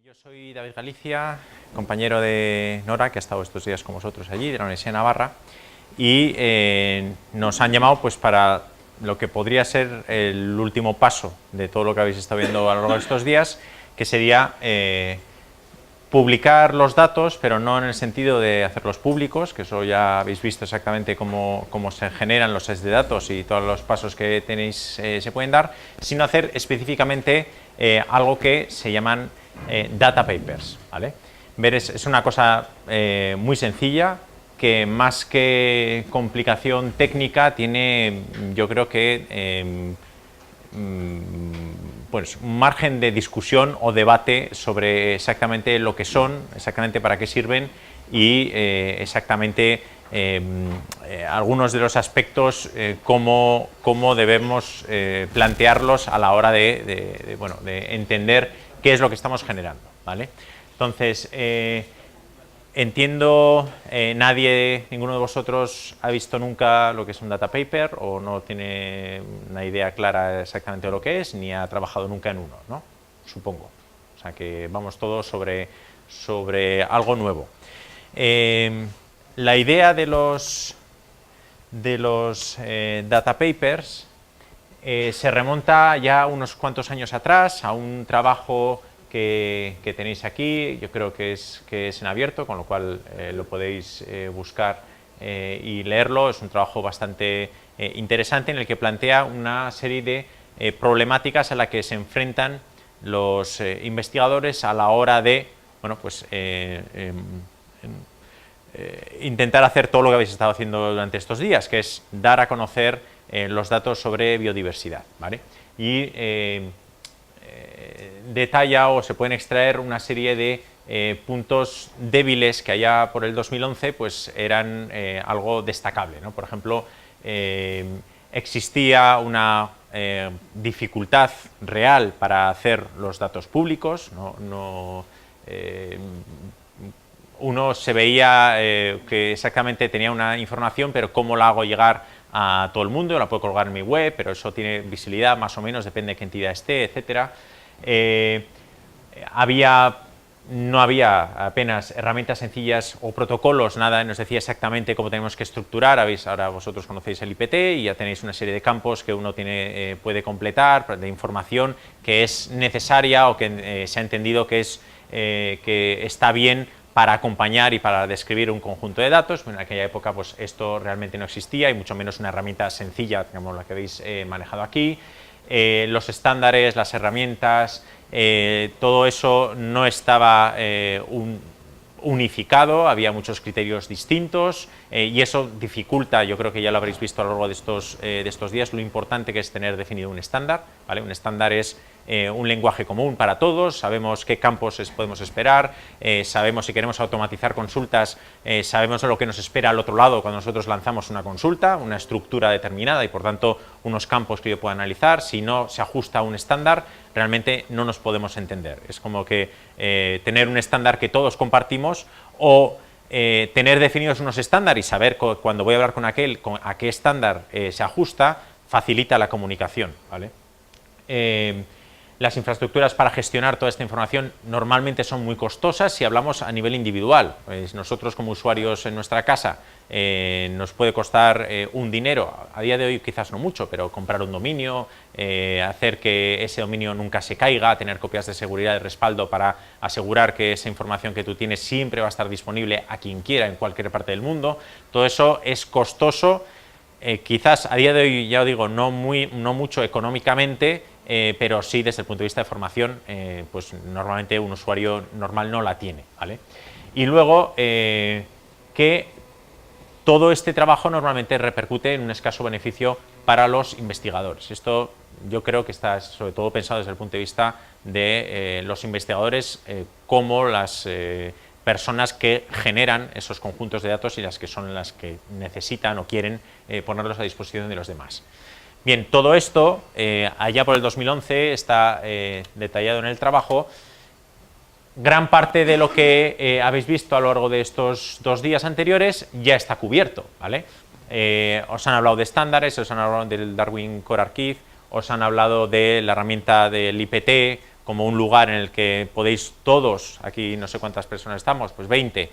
Yo soy David Galicia, compañero de Nora, que ha estado estos días con vosotros allí, de la Universidad de Navarra, y nos han llamado pues para lo que podría ser el último paso de todo lo que habéis estado viendo a lo largo de estos días, que sería publicar los datos, pero no en el sentido de hacerlos públicos, que eso ya habéis visto exactamente cómo se generan los sets de datos y todos los pasos que tenéis se pueden dar, sino hacer específicamente algo que se llaman data papers, ¿vale? Es una cosa muy sencilla, que más que complicación técnica tiene, yo creo que pues un margen de discusión o debate sobre exactamente lo que son, exactamente para qué sirven y exactamente algunos de los aspectos, cómo debemos plantearlos a la hora de entender qué es lo que estamos generando, ¿vale? Entonces, entiendo, ninguno de vosotros ha visto nunca lo que es un data paper o no tiene una idea clara exactamente de lo que es, ni ha trabajado nunca en uno, ¿no? Supongo. O sea que vamos todos sobre algo nuevo. La idea de los data papers se remonta ya unos cuantos años atrás a un trabajo que tenéis aquí. Yo creo que es en abierto, con lo cual lo podéis buscar y leerlo. Es un trabajo bastante interesante en el que plantea una serie de problemáticas a las que se enfrentan los investigadores a la hora de intentar hacer todo lo que habéis estado haciendo durante estos días, que es dar a conocer los datos sobre biodiversidad, ¿vale? Y detalla o se pueden extraer una serie de puntos débiles que allá por el 2011 pues eran algo destacable, ¿no? Por ejemplo, existía una dificultad real para hacer los datos públicos, uno se veía que exactamente tenía una información, pero cómo la hago llegar a todo el mundo. Yo la puedo colgar en mi web, pero eso tiene visibilidad más o menos, depende de qué entidad esté, etcétera. No había apenas herramientas sencillas o protocolos, nada nos decía exactamente cómo tenemos que estructurar. Ahora vosotros conocéis el IPT y ya tenéis una serie de campos que uno puede completar, de información que es necesaria o que se ha entendido que está bien para acompañar y para describir un conjunto de datos. En aquella época pues esto realmente no existía, y mucho menos una herramienta sencilla como la que habéis manejado aquí. Los estándares, las herramientas, todo eso no estaba unificado, había muchos criterios distintos, y eso dificulta, yo creo que ya lo habréis visto a lo largo de estos días, lo importante que es tener definido un estándar, ¿vale? Un estándar es un lenguaje común para todos, sabemos qué campos podemos esperar, sabemos si queremos automatizar consultas, sabemos lo que nos espera al otro lado cuando nosotros lanzamos una consulta, una estructura determinada y por tanto unos campos que yo pueda analizar. Si no se ajusta a un estándar, realmente no nos podemos entender. Es como que tener un estándar que todos compartimos o tener definidos unos estándares y saber cuando voy a hablar con a qué estándar se ajusta, facilita la comunicación, ¿vale? Las infraestructuras para gestionar toda esta información normalmente son muy costosas si hablamos a nivel individual. Pues nosotros como usuarios en nuestra casa nos puede costar un dinero, a día de hoy quizás no mucho, pero comprar un dominio, hacer que ese dominio nunca se caiga, tener copias de seguridad de respaldo para asegurar que esa información que tú tienes siempre va a estar disponible a quien quiera en cualquier parte del mundo. Todo eso es costoso, quizás a día de hoy, ya os digo, no mucho económicamente, pero sí desde el punto de vista de formación, pues normalmente un usuario normal no la tiene, ¿vale? Y luego que todo este trabajo normalmente repercute en un escaso beneficio para los investigadores. Esto yo creo que está sobre todo pensado desde el punto de vista de los investigadores como las personas que generan esos conjuntos de datos y las que necesitan o quieren ponerlos a disposición de los demás. Bien, todo esto, allá por el 2011, está detallado en el trabajo. Gran parte de lo que habéis visto a lo largo de estos 2 días anteriores ya está cubierto, ¿vale? Os han hablado de estándares, os han hablado del Darwin Core Archive, os han hablado de la herramienta del IPT como un lugar en el que podéis todos, aquí no sé cuántas personas estamos, pues 20,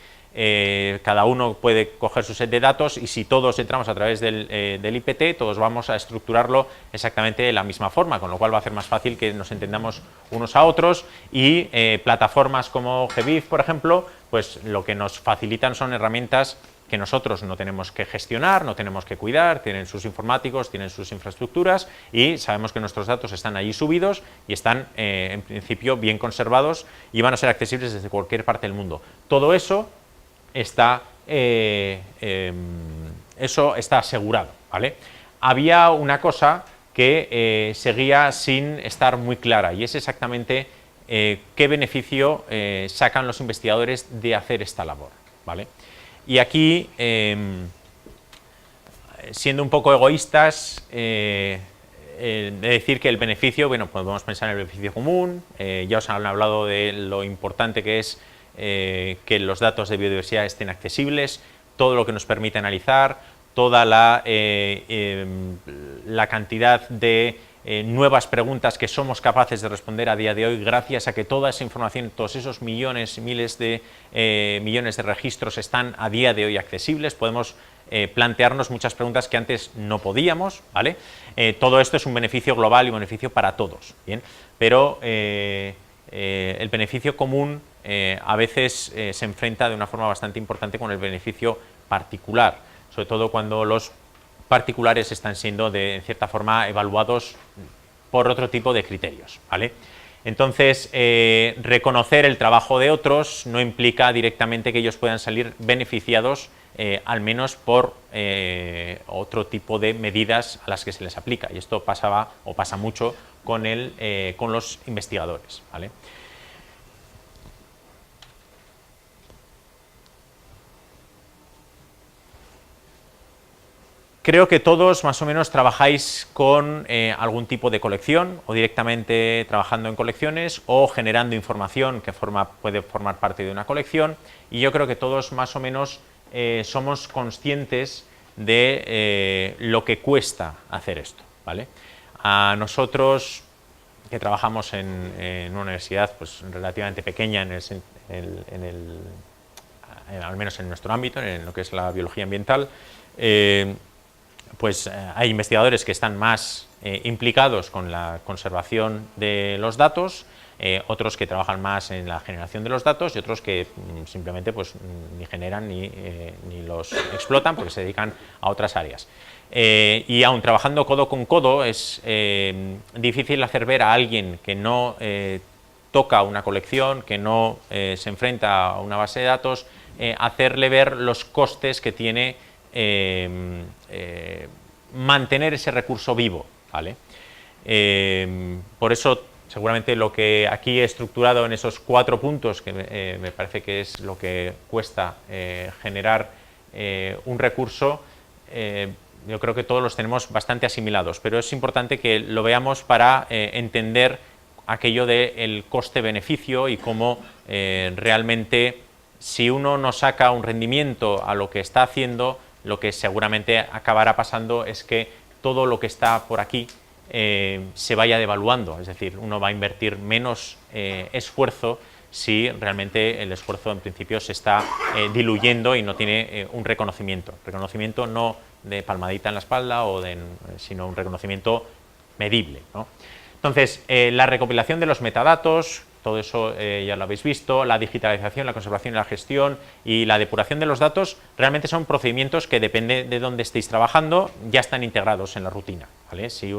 cada uno puede coger su set de datos y si todos entramos a través del IPT, todos vamos a estructurarlo exactamente de la misma forma, con lo cual va a hacer más fácil que nos entendamos unos a otros y plataformas como GBIF, por ejemplo, pues lo que nos facilitan son herramientas que nosotros no tenemos que gestionar, no tenemos que cuidar, tienen sus informáticos, tienen sus infraestructuras y sabemos que nuestros datos están allí subidos y están en principio bien conservados y van a ser accesibles desde cualquier parte del mundo. Todo eso está asegurado, ¿vale? Había una cosa que seguía sin estar muy clara y es exactamente qué beneficio sacan los investigadores de hacer esta labor, ¿vale? Y aquí, siendo un poco egoístas, de decir que el beneficio, bueno, podemos pensar en el beneficio común, ya os han hablado de lo importante que es que los datos de biodiversidad estén accesibles, todo lo que nos permite analizar, toda la cantidad de nuevas preguntas que somos capaces de responder a día de hoy gracias a que toda esa información, todos esos millones, miles de millones de registros están a día de hoy accesibles, podemos plantearnos muchas preguntas que antes no podíamos, ¿vale? Todo esto es un beneficio global y un beneficio para todos, ¿bien? Pero el beneficio común a veces se enfrenta de una forma bastante importante con el beneficio particular, sobre todo cuando los particulares están siendo en cierta forma evaluados por otro tipo de criterios, ¿vale? Entonces, reconocer el trabajo de otros no implica directamente que ellos puedan salir beneficiados, al menos por otro tipo de medidas a las que se les aplica, y esto pasaba o pasa mucho con los investigadores, ¿vale? Creo que todos más o menos trabajáis con algún tipo de colección o directamente trabajando en colecciones o generando información que puede formar parte de una colección, y yo creo que todos más o menos somos conscientes de lo que cuesta hacer esto, ¿vale? A nosotros, que trabajamos en una universidad pues, relativamente pequeña, al menos en nuestro ámbito, en lo que es la biología ambiental, pues hay investigadores que están más implicados con la conservación de los datos, otros que trabajan más en la generación de los datos y otros que simplemente pues, ni generan ni los explotan porque se dedican a otras áreas. Y aun trabajando codo con codo es difícil hacer ver a alguien que no toca una colección, que no se enfrenta a una base de datos, hacerle ver los costes que tiene mantener ese recurso vivo, ¿vale? Por eso, seguramente lo que aquí he estructurado en esos 4 puntos, que me parece que es lo que cuesta generar un recurso, yo creo que todos los tenemos bastante asimilados, pero es importante que lo veamos para entender aquello del coste-beneficio y cómo realmente, si uno no saca un rendimiento a lo que está haciendo, lo que seguramente acabará pasando es que todo lo que está por aquí se vaya devaluando, es decir, uno va a invertir menos esfuerzo si realmente el esfuerzo en principio se está diluyendo y no tiene un reconocimiento no de palmadita en la espalda, sino un reconocimiento medible, ¿no? Entonces, la recopilación de los metadatos, todo eso ya lo habéis visto, la digitalización, la conservación y la gestión y la depuración de los datos realmente son procedimientos que, depende de dónde estéis trabajando, ya están integrados en la rutina, ¿vale? Si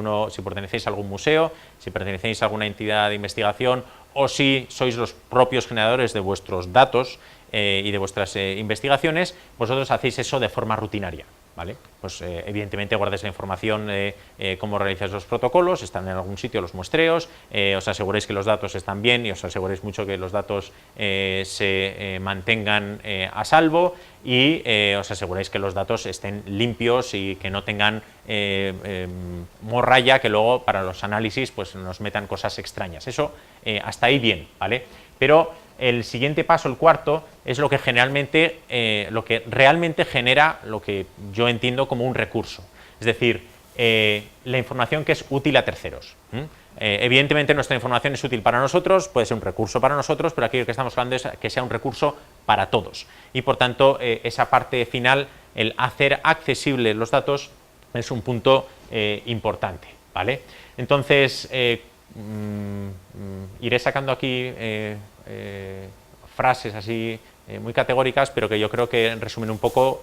pertenecéis a algún museo, si pertenecéis a alguna entidad de investigación o si sois los propios generadores de vuestros datos y de vuestras investigaciones, vosotros hacéis eso de forma rutinaria, ¿vale? Pues evidentemente guardáis la información de cómo realizáis los protocolos, están en algún sitio los muestreos, os aseguréis que los datos están bien y os aseguréis mucho que los datos se mantengan a salvo y os aseguráis que los datos estén limpios y que no tengan morralla que luego para los análisis pues nos metan cosas extrañas. Eso hasta ahí bien, ¿vale? Pero el siguiente paso, el cuarto, es lo que realmente genera lo que yo entiendo como un recurso. Es decir, la información que es útil a terceros. Evidentemente nuestra información es útil para nosotros, puede ser un recurso para nosotros, pero aquí lo que estamos hablando es que sea un recurso para todos. Y por tanto, esa parte final, el hacer accesibles los datos, es un punto importante, ¿vale? Entonces, iré sacando aquí frases así muy categóricas, pero que yo creo que resumen un poco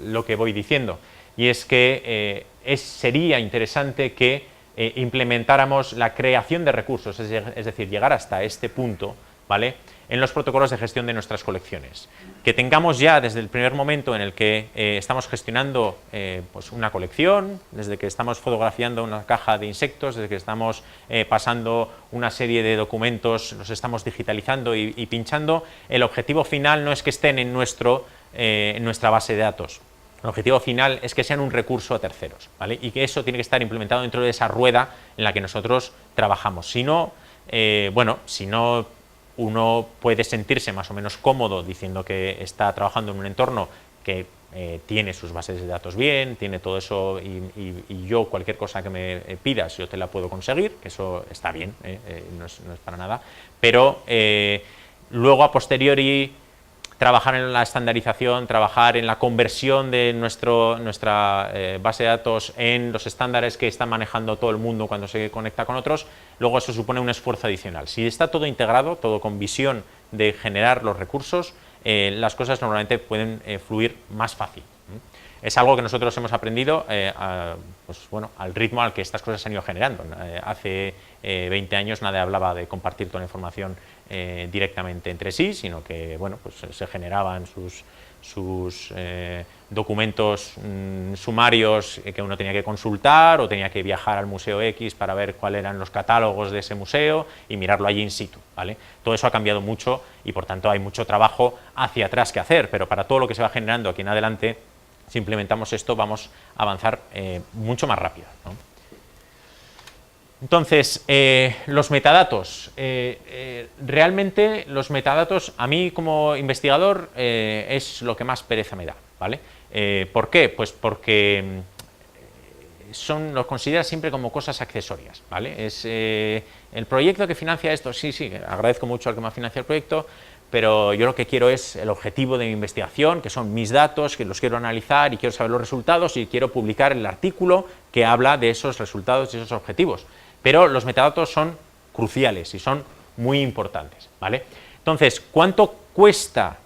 lo que voy diciendo. Y es que sería interesante que implementáramos la creación de recursos, es decir, llegar hasta este punto, ¿vale?, en los protocolos de gestión de nuestras colecciones. Que tengamos ya desde el primer momento en el que estamos gestionando pues una colección, desde que estamos fotografiando una caja de insectos, desde que estamos pasando una serie de documentos, los estamos digitalizando y pinchando, el objetivo final no es que estén en nuestra base de datos. El objetivo final es que sean un recurso a terceros, ¿vale? Y que eso tiene que estar implementado dentro de esa rueda en la que nosotros trabajamos. Si no, si no, uno puede sentirse más o menos cómodo diciendo que está trabajando en un entorno que tiene sus bases de datos bien, tiene todo eso y yo cualquier cosa que me pidas yo te la puedo conseguir, que eso está bien, no es para nada, pero luego a posteriori trabajar en la estandarización, trabajar en la conversión de nuestra base de datos en los estándares que está manejando todo el mundo cuando se conecta con otros, luego eso supone un esfuerzo adicional. Si está todo integrado, todo con visión de generar los recursos, las cosas normalmente pueden fluir más fácil. Es algo que nosotros hemos aprendido al ritmo al que estas cosas se han ido generando. Hace 20 años nadie hablaba de compartir toda la información directamente entre sí, sino que se generaban sus documentos sumarios que uno tenía que consultar o tenía que viajar al museo X para ver cuáles eran los catálogos de ese museo y mirarlo allí in situ, ¿vale? Todo eso ha cambiado mucho y por tanto hay mucho trabajo hacia atrás que hacer, pero para todo lo que se va generando aquí en adelante, si implementamos esto vamos a avanzar mucho más rápido, ¿no? Entonces, los metadatos. Realmente los metadatos, a mí como investigador, es lo que más pereza me da, ¿vale? ¿Por qué? Pues porque los considera siempre como cosas accesorias, ¿vale? Es el proyecto que financia esto, sí, agradezco mucho al que me ha financiado el proyecto, pero yo lo que quiero es el objetivo de mi investigación, que son mis datos, que los quiero analizar y quiero saber los resultados y quiero publicar el artículo que habla de esos resultados y esos objetivos. Pero los metadatos son cruciales y son muy importantes, ¿vale? Entonces, ¿cuánto cuesta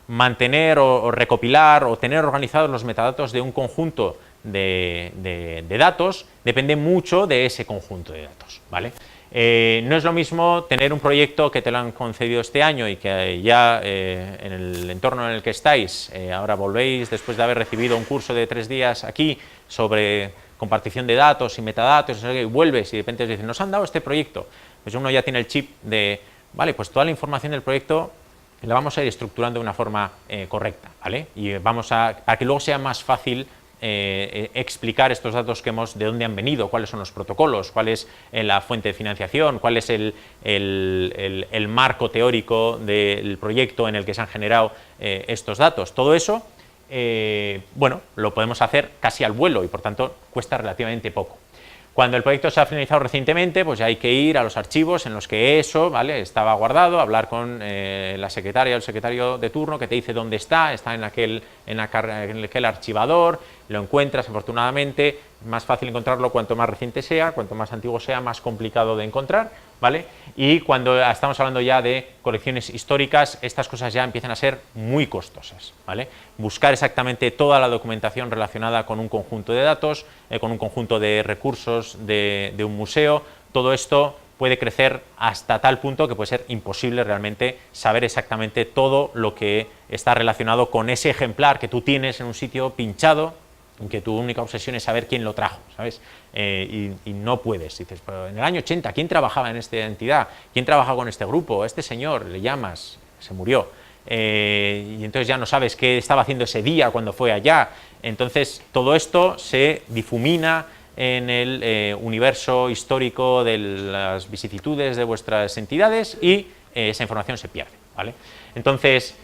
mantener o recopilar o tener organizados los metadatos de un conjunto de datos? Depende mucho de ese conjunto de datos, ¿vale? No es lo mismo tener un proyecto que te lo han concedido este año y que ya en el entorno en el que estáis, ahora volvéis después de haber recibido un curso de 3 días aquí sobre compartición de datos y metadatos, y vuelves y de repente os dicen, nos han dado este proyecto, pues uno ya tiene el chip de, vale, pues toda la información del proyecto la vamos a ir estructurando de una forma correcta, ¿vale? Y para que luego sea más fácil explicar estos datos que de dónde han venido, cuáles son los protocolos, cuál es la fuente de financiación, cuál es el marco teórico del proyecto en el que se han generado estos datos. Todo eso, lo podemos hacer casi al vuelo y por tanto cuesta relativamente poco. Cuando el proyecto se ha finalizado recientemente, pues ya hay que ir a los archivos en los que eso, ¿vale?, estaba guardado, hablar con la secretaria o el secretario de turno que te dice dónde está en aquel archivador, lo encuentras afortunadamente, más fácil encontrarlo cuanto más reciente sea, cuanto más antiguo sea, más complicado de encontrar, ¿vale? Y cuando estamos hablando ya de colecciones históricas, estas cosas ya empiezan a ser muy costosas, ¿vale? Buscar exactamente toda la documentación relacionada con un conjunto de datos, con un conjunto de recursos de un museo, todo esto puede crecer hasta tal punto que puede ser imposible realmente saber exactamente todo lo que está relacionado con ese ejemplar que tú tienes en un sitio pinchado, en que tu única obsesión es saber quién lo trajo, ¿sabes? Y no puedes. Dices, pero en el año 80, ¿quién trabajaba en esta entidad? ¿Quién trabajaba con este grupo? Este señor, le llamas, se murió. Y entonces ya no sabes qué estaba haciendo ese día cuando fue allá. Entonces, todo esto se difumina en el universo histórico de las vicisitudes de vuestras entidades y esa información se pierde, ¿vale? Entonces,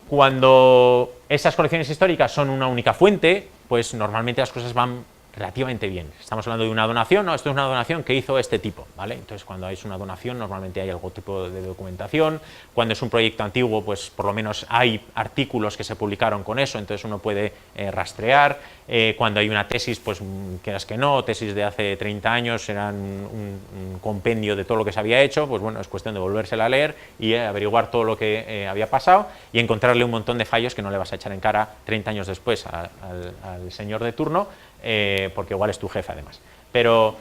Cuando esas colecciones históricas son una única fuente, pues normalmente las cosas van relativamente bien. Estamos hablando de una donación, no, esto es una donación que hizo este tipo, ¿vale? Entonces, cuando es una donación, normalmente hay algún tipo de documentación. Cuando es un proyecto antiguo, pues por lo menos hay artículos que se publicaron con eso, entonces uno puede rastrear. Cuando hay una tesis, pues quieras que no, tesis de hace 30 años, eran un compendio de todo lo que se había hecho, pues bueno, es cuestión de volvérsela a leer y averiguar todo lo que había pasado y encontrarle un montón de fallos que no le vas a echar en cara 30 años después al señor de turno, porque igual es tu jefe además. Pero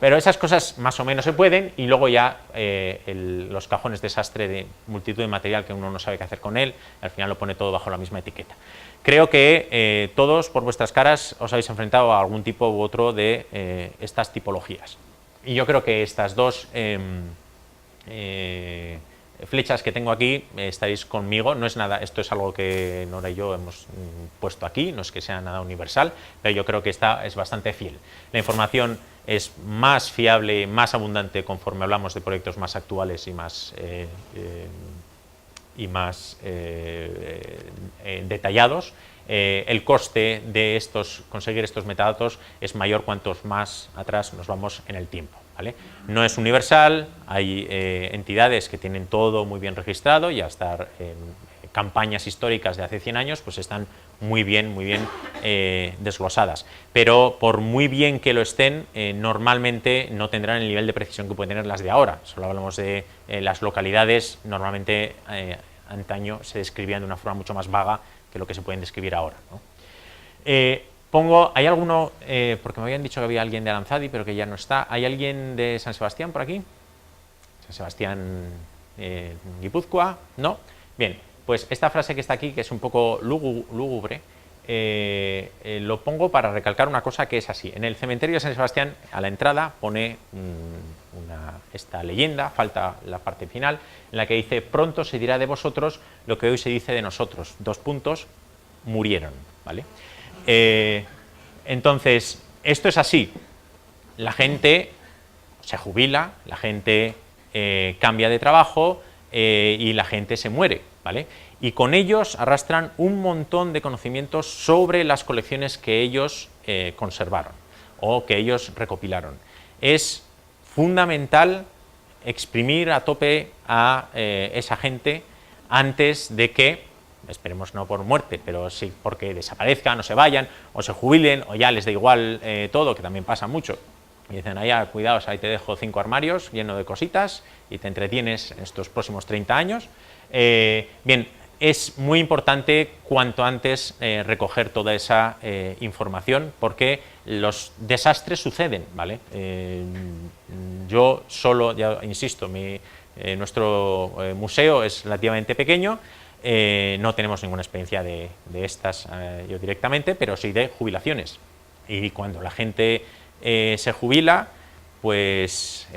esas cosas más o menos se pueden, y luego ya los cajones desastre de multitud de material que uno no sabe qué hacer con él, al final lo pone todo bajo la misma etiqueta. Creo que todos por vuestras caras os habéis enfrentado a algún tipo u otro de estas tipologías. Y yo creo que estas dos flechas que tengo aquí, estaréis conmigo. No es nada, esto es algo que Nora y yo hemos puesto aquí, no es que sea nada universal, pero yo creo que esta es bastante fiel. La información es más fiable, más abundante conforme hablamos de proyectos más actuales y más detallados. El coste de conseguir estos metadatos es mayor cuantos más atrás nos vamos en el tiempo, ¿vale? No es universal, hay entidades que tienen todo muy bien registrado y hasta campañas históricas de hace 100 años pues están muy bien desglosadas, pero por muy bien que lo estén, normalmente no tendrán el nivel de precisión que pueden tener las de ahora. Solo hablamos de las localidades, normalmente antaño se describían de una forma mucho más vaga que lo que se pueden describir ahora, ¿no? ¿Hay alguno, porque me habían dicho que había alguien de Aranzadi, pero que ya no está? ¿Hay alguien de San Sebastián por aquí? San Sebastián, Guipúzcoa, ¿no? Bien, pues esta frase que está aquí, que es un poco lúgubre, lo pongo para recalcar una cosa que es así. En el cementerio de San Sebastián, a la entrada, pone esta leyenda, falta la parte final, en la que dice: pronto se dirá de vosotros lo que hoy se dice de nosotros. : murieron, ¿vale? Entonces, esto es así. La gente se jubila, la gente cambia de trabajo y la gente se muere, ¿vale? Y con ellos arrastran un montón de conocimientos sobre las colecciones que ellos conservaron o que ellos recopilaron. Es fundamental exprimir a tope a esa gente antes de que, esperemos no por muerte, pero sí porque desaparezcan o se vayan o se jubilen o ya les da igual todo, que también pasa mucho. Y dicen: cuidaos, ahí te dejo 5 armarios llenos de cositas y te entretienes en estos próximos 30 años. Bien, es muy importante cuanto antes recoger toda esa información, porque los desastres suceden, ¿vale? Yo solo, ya insisto, nuestro museo es relativamente pequeño, no tenemos ninguna experiencia de estas yo directamente, pero sí de jubilaciones. Y cuando la gente se jubila, pues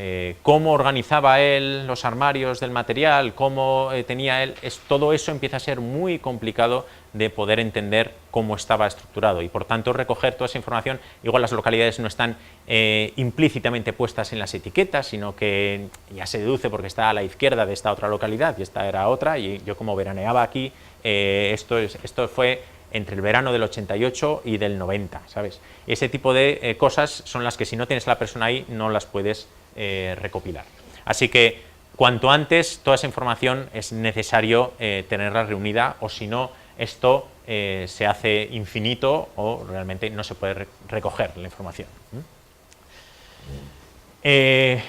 cómo organizaba él los armarios del material, cómo tenía él, todo eso empieza a ser muy complicado de poder entender cómo estaba estructurado, y por tanto recoger toda esa información. Igual las localidades no están implícitamente puestas en las etiquetas, sino que ya se deduce porque está a la izquierda de esta otra localidad y esta era otra, y yo como veraneaba aquí, esto fue entre el verano del 88 y del 90, ¿sabes? Ese tipo de cosas son las que, si no tienes a la persona ahí, no las puedes recopilar. Así que cuanto antes toda esa información es necesario tenerla reunida, o si no, esto se hace infinito o realmente no se puede recoger la información.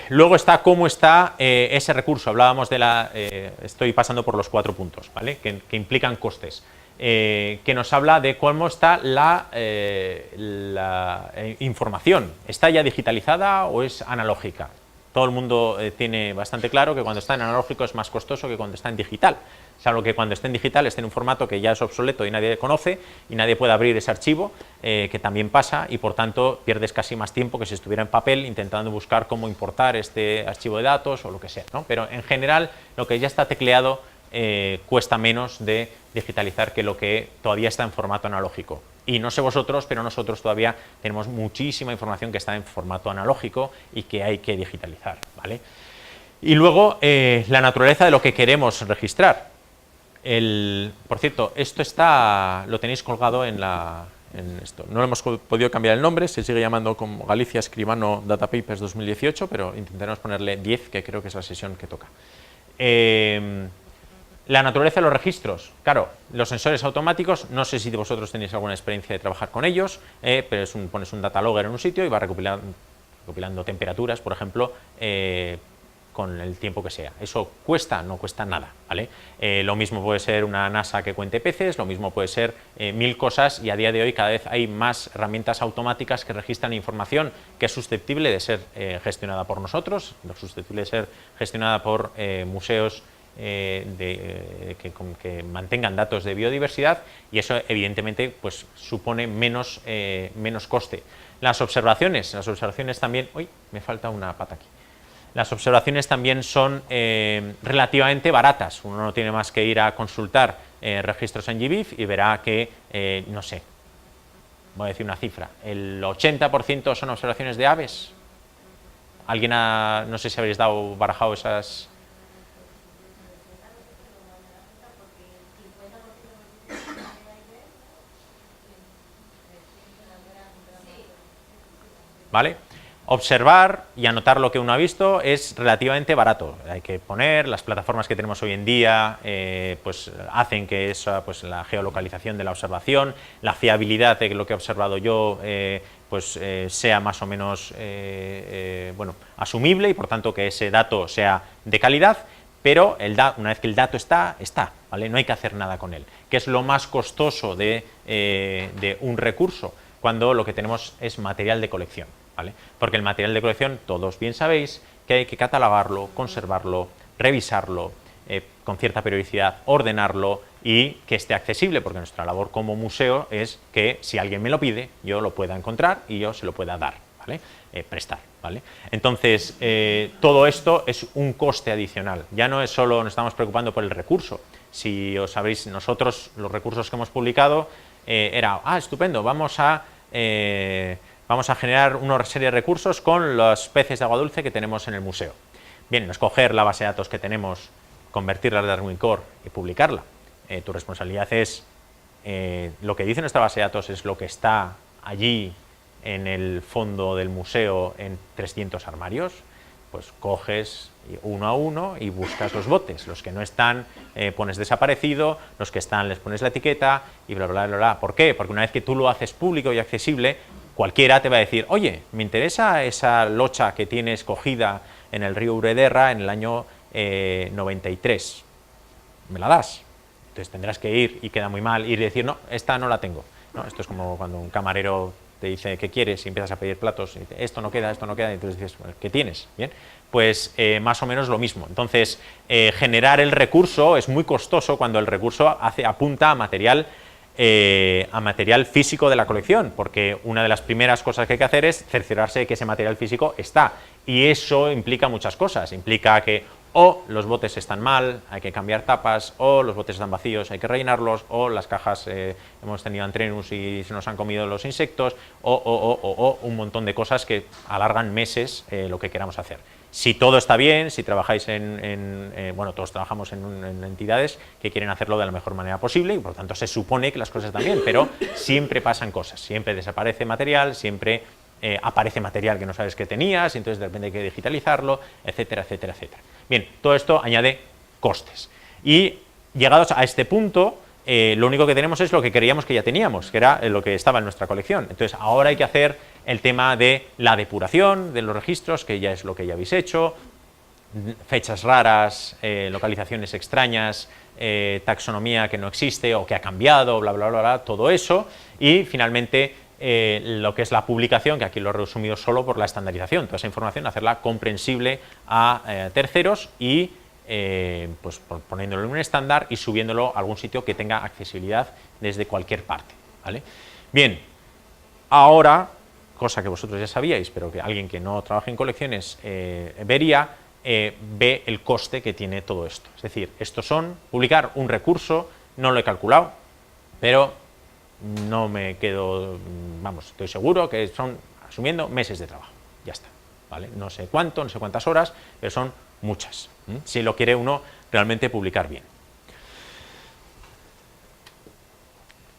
Luego está cómo está ese recurso. Hablábamos de estoy pasando por los 4 puntos, ¿vale? que implican costes. Que nos habla de cómo está la información. ¿Está ya digitalizada o es analógica? Todo el mundo tiene bastante claro que cuando está en analógico es más costoso que cuando está en digital, salvo que cuando esté en digital esté en un formato que ya es obsoleto y nadie conoce y nadie puede abrir ese archivo, que también pasa, y por tanto pierdes casi más tiempo que si estuviera en papel intentando buscar cómo importar este archivo de datos o lo que sea, ¿no? Pero en general lo que ya está tecleado cuesta menos de digitalizar que lo que todavía está en formato analógico. Y no sé vosotros, pero nosotros todavía tenemos muchísima información que está en formato analógico y que hay que digitalizar, ¿vale? Y luego la naturaleza de lo que queremos registrar. Por cierto, esto lo tenéis colgado en esto. No le hemos podido cambiar el nombre, se sigue llamando como Galicia Escribano Data Papers 2018, pero intentaremos ponerle 10, que creo que es la sesión que toca. La naturaleza de los registros. Claro, los sensores automáticos, no sé si vosotros tenéis alguna experiencia de trabajar con ellos, pero pones un data logger en un sitio y va recopilando temperaturas, por ejemplo, con el tiempo que sea. ¿Eso cuesta? No cuesta nada, ¿vale? Lo mismo puede ser una NASA que cuente peces, lo mismo puede ser 1000 cosas, y a día de hoy cada vez hay más herramientas automáticas que registran información que es susceptible de ser gestionada por nosotros, susceptible de ser gestionada por museos que mantengan datos de biodiversidad, y eso evidentemente pues supone menos coste. Las observaciones también... ¡Uy! Me falta una pata aquí. Las observaciones también son relativamente baratas. Uno no tiene más que ir a consultar registros en GBIF y verá que, no sé, voy a decir una cifra, el 80% son observaciones de aves. ¿Alguien no sé si habéis barajado esas? ¿Vale? Observar y anotar lo que uno ha visto es relativamente barato. Hay que poner, las plataformas que tenemos hoy en día pues hacen que pues la geolocalización de la observación, la fiabilidad de lo que he observado yo sea más o menos bueno, asumible, y por tanto que ese dato sea de calidad, pero una vez que el dato está, ¿vale? No hay que hacer nada con él. ¿Qué es lo más costoso de un recurso? Cuando lo que tenemos es material de colección, ¿vale? Porque el material de colección, todos bien sabéis que hay que catalogarlo, conservarlo, revisarlo con cierta periodicidad, ordenarlo y que esté accesible, porque nuestra labor como museo es que si alguien me lo pide, yo lo pueda encontrar y yo se lo pueda dar, ¿vale? Prestar, ¿vale? Entonces, todo esto es un coste adicional. Ya no es solo, nos estamos preocupando por el recurso. Si os sabréis, nosotros los recursos que hemos publicado era, estupendo, vamos a generar una serie de recursos con los peces de agua dulce que tenemos en el museo. Bien, no es coger la base de datos que tenemos, convertirla en Darwin Core y publicarla. Tu responsabilidad es, lo que dice nuestra base de datos es lo que está allí en el fondo del museo en 300 armarios. Pues coges uno a uno y buscas los botes. Los que no están, pones desaparecido, los que están les pones la etiqueta y bla, bla, bla, bla. ¿Por qué? Porque una vez que tú lo haces público y accesible, cualquiera te va a decir, oye, me interesa esa locha que tienes cogida en el río Urederra en el año 93. ¿Me la das? Entonces tendrás que ir, y queda muy mal, ir y decir, no, esta no la tengo. ¿No? Esto es como cuando un camarero te dice qué quieres y empiezas a pedir platos, y dice, esto no queda, y entonces dices, bueno, ¿qué tienes? Bien, pues más o menos lo mismo. Entonces, generar el recurso es muy costoso cuando el recurso apunta a material físico de la colección, porque una de las primeras cosas que hay que hacer es cerciorarse de que ese material físico está, y eso implica muchas cosas. Implica que o los botes están mal, hay que cambiar tapas, o los botes están vacíos, hay que rellenarlos, o las cajas hemos tenido antrenus y se nos han comido los insectos, o un montón de cosas que alargan meses lo que queramos hacer. Si todo está bien, si trabajáis bueno, todos trabajamos en entidades que quieren hacerlo de la mejor manera posible, y por tanto se supone que las cosas están bien, pero siempre pasan cosas, siempre desaparece material, siempre aparece material que no sabes que tenías, y entonces de repente hay que digitalizarlo, etcétera, etcétera, etcétera. Bien, todo esto añade costes. Y llegados a este punto, lo único que tenemos es lo que creíamos que ya teníamos, que era lo que estaba en nuestra colección. Entonces ahora hay que hacer el tema de la depuración de los registros, que ya es lo que ya habéis hecho, fechas raras, localizaciones extrañas, taxonomía que no existe o que ha cambiado, bla, bla, bla, bla, todo eso, y finalmente lo que es la publicación, que aquí lo he resumido solo por la estandarización, toda esa información, hacerla comprensible a terceros y pues poniéndolo en un estándar y subiéndolo a algún sitio que tenga accesibilidad desde cualquier parte, ¿vale? Bien, ahora, cosa que vosotros ya sabíais, pero que alguien que no trabaja en colecciones vería, ve el coste que tiene todo esto. Es decir, publicar un recurso, no lo he calculado, pero no me quedo, vamos, estoy seguro que son, asumiendo, meses de trabajo, ya está, ¿vale? No sé cuánto, no sé cuántas horas, pero son muchas, si lo quiere uno realmente publicar bien.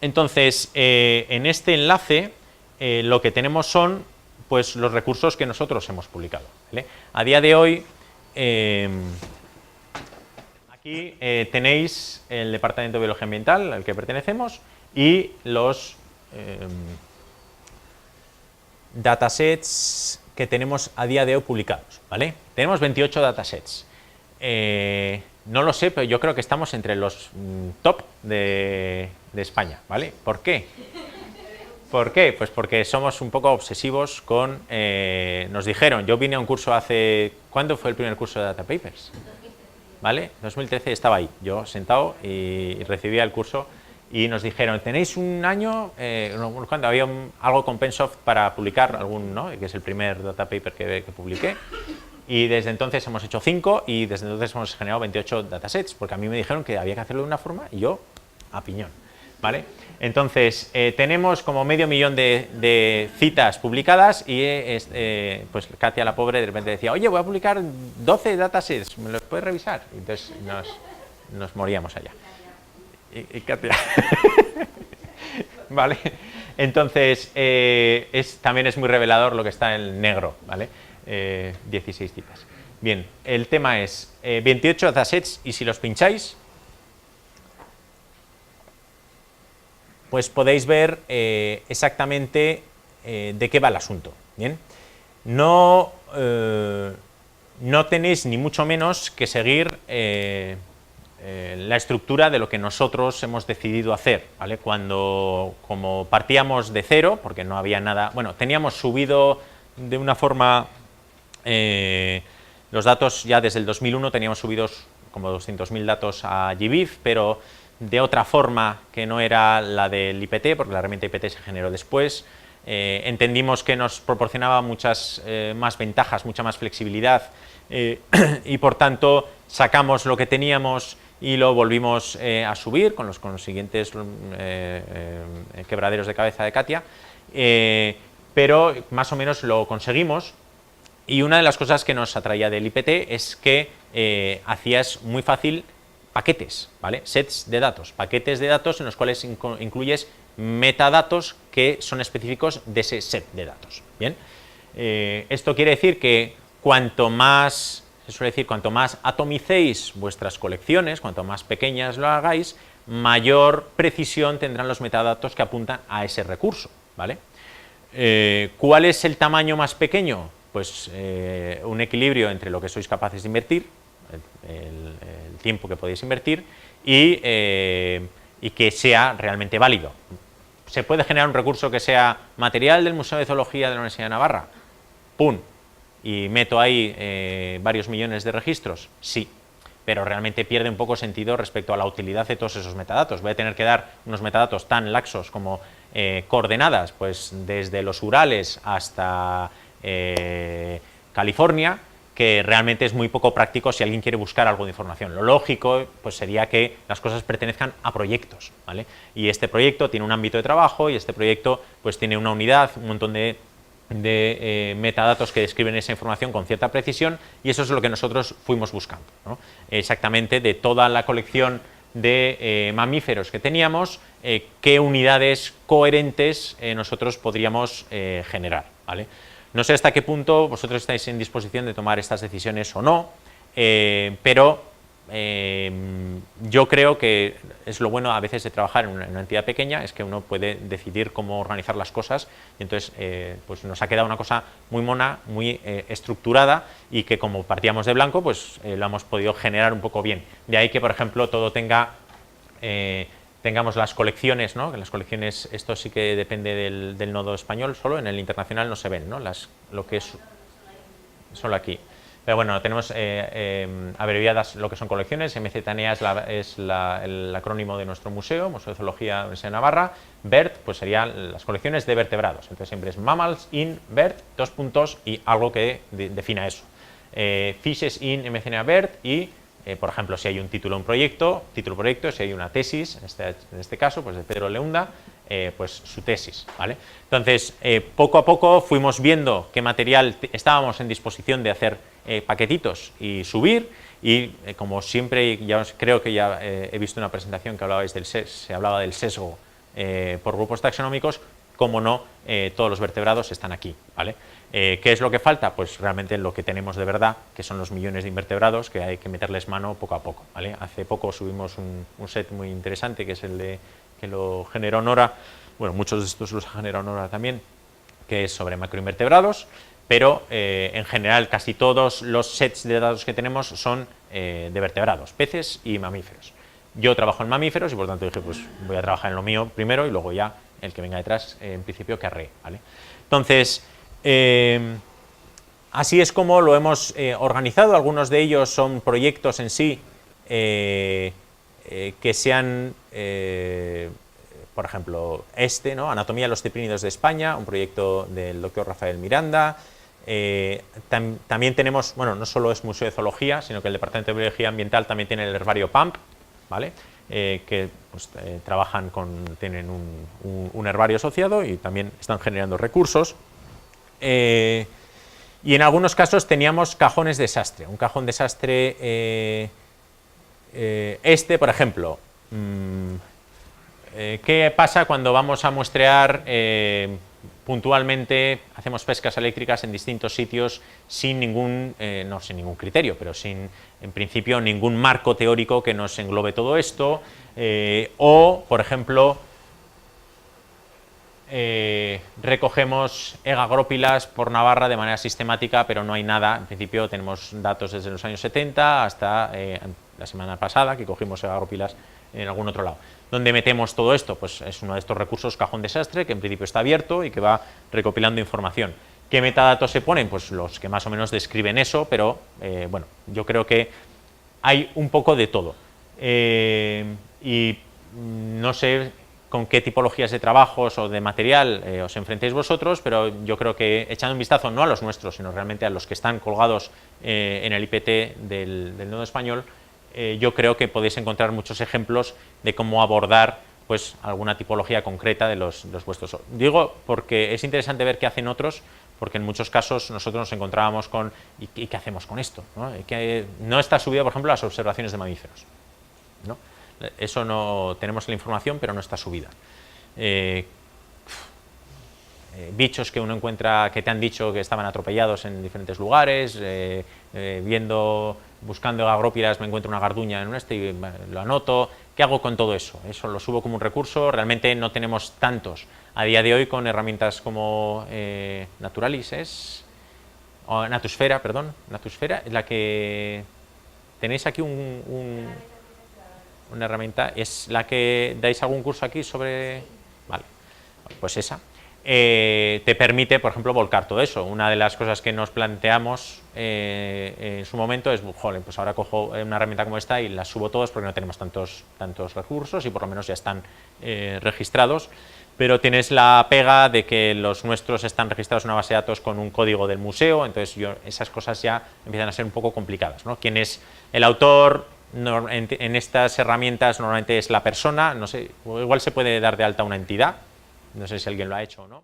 Entonces, en este enlace lo que tenemos son pues, los recursos que nosotros hemos publicado, ¿vale? A día de hoy, aquí tenéis el Departamento de Biología Ambiental al que pertenecemos y los datasets que tenemos a día de hoy publicados, ¿vale? Tenemos 28 datasets. No lo sé, pero yo creo que estamos entre los top de España, ¿vale? ¿Por qué? ¿Por qué? Pues porque somos un poco obsesivos con... nos dijeron, yo vine a un curso hace... ¿Cuándo fue el primer curso de Data Papers? ¿Vale? 2013 estaba ahí, yo sentado y recibía el curso y nos dijeron, tenéis un año, cuando había algo con Pensoft para publicar algún, ¿no? Que es el primer data paper que publiqué. Y desde entonces hemos hecho 5 y desde entonces hemos generado 28 datasets, porque a mí me dijeron que había que hacerlo de una forma y yo a piñón, ¿vale? Entonces, tenemos como 500.000 de citas publicadas y pues Katia, la pobre, de repente decía, oye, voy a publicar 12 datasets, ¿me los puedes revisar? Y entonces nos moríamos allá. Y Katia. ¿Vale? Entonces, también es muy revelador lo que está en negro, ¿vale? 16 citas. Bien, el tema es 28 datasets y si los pincháis, pues podéis ver exactamente de qué va el asunto. Bien, no tenéis ni mucho menos que seguir la estructura de lo que nosotros hemos decidido hacer, ¿vale? Como partíamos de cero, porque no había nada, bueno, teníamos subido de una forma los datos ya desde el 2001, teníamos subidos como 200.000 datos a GBIF, pero de otra forma que no era la del IPT, porque la herramienta IPT se generó después. Entendimos que nos proporcionaba muchas más ventajas, mucha más flexibilidad y por tanto sacamos lo que teníamos y lo volvimos a subir con los consiguientes quebraderos de cabeza de Katia, pero más o menos lo conseguimos. Y una de las cosas que nos atraía del IPT es que hacías muy fácil paquetes, ¿vale? Sets de datos, paquetes de datos en los cuales incluyes metadatos que son específicos de ese set de datos. Bien, esto quiere decir que cuanto más, se suele decir, cuanto más atomicéis vuestras colecciones, cuanto más pequeñas lo hagáis, mayor precisión tendrán los metadatos que apuntan a ese recurso, ¿vale? ¿Cuál es el tamaño más pequeño? Pues un equilibrio entre lo que sois capaces de invertir, el tiempo que podéis invertir y que sea realmente válido. ¿Se puede generar un recurso que sea material del Museo de Zoología de la Universidad de Navarra? ¡Pum! ¿Y meto ahí varios millones de registros? Sí, pero realmente pierde un poco sentido respecto a la utilidad de todos esos metadatos. Voy a tener que dar unos metadatos tan laxos como coordenadas, pues desde los Urales hasta California, que realmente es muy poco práctico si alguien quiere buscar algo de información. Lo lógico pues sería que las cosas pertenezcan a proyectos, ¿vale? Y este proyecto tiene un ámbito de trabajo y este proyecto pues tiene una unidad, un montón de metadatos que describen esa información con cierta precisión y eso es lo que nosotros fuimos buscando, ¿no? Exactamente de toda la colección de mamíferos que teníamos, qué unidades coherentes nosotros podríamos generar, ¿vale? No sé hasta qué punto vosotros estáis en disposición de tomar estas decisiones o no, pero yo creo que es lo bueno a veces de trabajar en una entidad pequeña, es que uno puede decidir cómo organizar las cosas y entonces pues nos ha quedado una cosa muy mona, muy estructurada y que como partíamos de blanco pues lo hemos podido generar un poco bien. De ahí que por ejemplo todo tengamos las colecciones, ¿no? Que las colecciones, esto sí que depende del nodo español solo, en el internacional no se ven, ¿no? Lo que es solo aquí. Pero bueno, tenemos abreviadas lo que son colecciones. MZNA es el acrónimo de nuestro museo, Museo de Zoología de la Universidad de Navarra. BERT, pues serían las colecciones de vertebrados. Entonces siempre es Mammals in BERT, dos puntos y algo que defina eso. Fishes in MZNA BERT y por ejemplo, si hay un título proyecto, si hay una tesis, en este caso, pues de Pedro Leunda, pues su tesis, ¿vale? Entonces, poco a poco fuimos viendo qué material estábamos en disposición de hacer paquetitos y subir, y como siempre, creo que ya he visto una presentación que hablabais se hablaba del sesgo por grupos taxonómicos, como no, todos los vertebrados están aquí, ¿vale? ¿Qué es lo que falta? Pues realmente lo que tenemos de verdad, que son los millones de invertebrados, que hay que meterles mano poco a poco, ¿vale? Hace poco subimos un set muy interesante, que es el de que lo generó Nora, bueno, muchos de estos los ha generado Nora también, que es sobre macroinvertebrados, pero en general casi todos los sets de datos que tenemos son de vertebrados, peces y mamíferos. Yo trabajo en mamíferos y por tanto dije, pues voy a trabajar en lo mío primero y luego ya el que venga detrás, en principio, querré, ¿vale? Entonces, así es como lo hemos organizado. Algunos de ellos son proyectos en sí que sean, por ejemplo, ¿no? Anatomía de los ciprínidos de España, un proyecto del doctor Rafael Miranda. También tenemos, bueno, no solo es Museo de Zoología, sino que el Departamento de Biología Ambiental también tiene el herbario PAMP, ¿vale? Que pues, tienen un herbario asociado y también están generando recursos. Y en algunos casos teníamos cajones desastre. Un cajón desastre, por ejemplo, ¿qué pasa cuando vamos a muestrear puntualmente, hacemos pescas eléctricas en distintos sitios sin ningún, no sin ningún criterio, pero sin, en principio, ningún marco teórico que nos englobe todo esto? O, por ejemplo, recogemos egagrópilas por Navarra de manera sistemática, pero no hay nada. En principio tenemos datos desde los años 70 hasta la semana pasada, que cogimos egagrópilas en algún otro lado. ¿Dónde metemos todo esto? Pues es uno de estos recursos cajón desastre, que en principio está abierto y que va recopilando información. ¿Qué metadatos se ponen? Pues los que más o menos describen eso, pero bueno, yo creo que hay un poco de todo. Y no sé con qué tipologías de trabajos o de material os enfrentéis vosotros, pero yo creo que echando un vistazo no a los nuestros, sino realmente a los que están colgados en el IPT del Nodo Español, yo creo que podéis encontrar muchos ejemplos de cómo abordar pues alguna tipología concreta de los vuestros. Digo porque es interesante ver qué hacen otros, porque en muchos casos nosotros nos encontrábamos con ¿y qué hacemos con esto? Que no está subido, por ejemplo, las observaciones de mamíferos, ¿no? Eso no tenemos la información, pero no está subida. Bichos que uno encuentra que te han dicho que estaban atropellados en diferentes lugares, buscando egagrópilas me encuentro una garduña en un y lo anoto. ¿Qué hago con todo eso? Eso lo subo como un recurso. Realmente no tenemos tantos a día de hoy con herramientas como Naturalis o Natusfera, perdón, Natusfera, la que tenéis aquí una herramienta, ¿es la que dais algún curso aquí sobre? Vale, pues esa. Te permite, por ejemplo, volcar todo eso. Una de las cosas que nos planteamos en su momento es, joder, pues ahora cojo una herramienta como esta y las subo todas porque no tenemos tantos recursos y por lo menos ya están registrados, pero tienes la pega de que los nuestros están registrados en una base de datos con un código del museo, entonces esas cosas ya empiezan a ser un poco complicadas, ¿no? ¿Quién es el autor? En estas herramientas normalmente es la persona, no sé, igual se puede dar de alta una entidad, no sé si alguien lo ha hecho o no.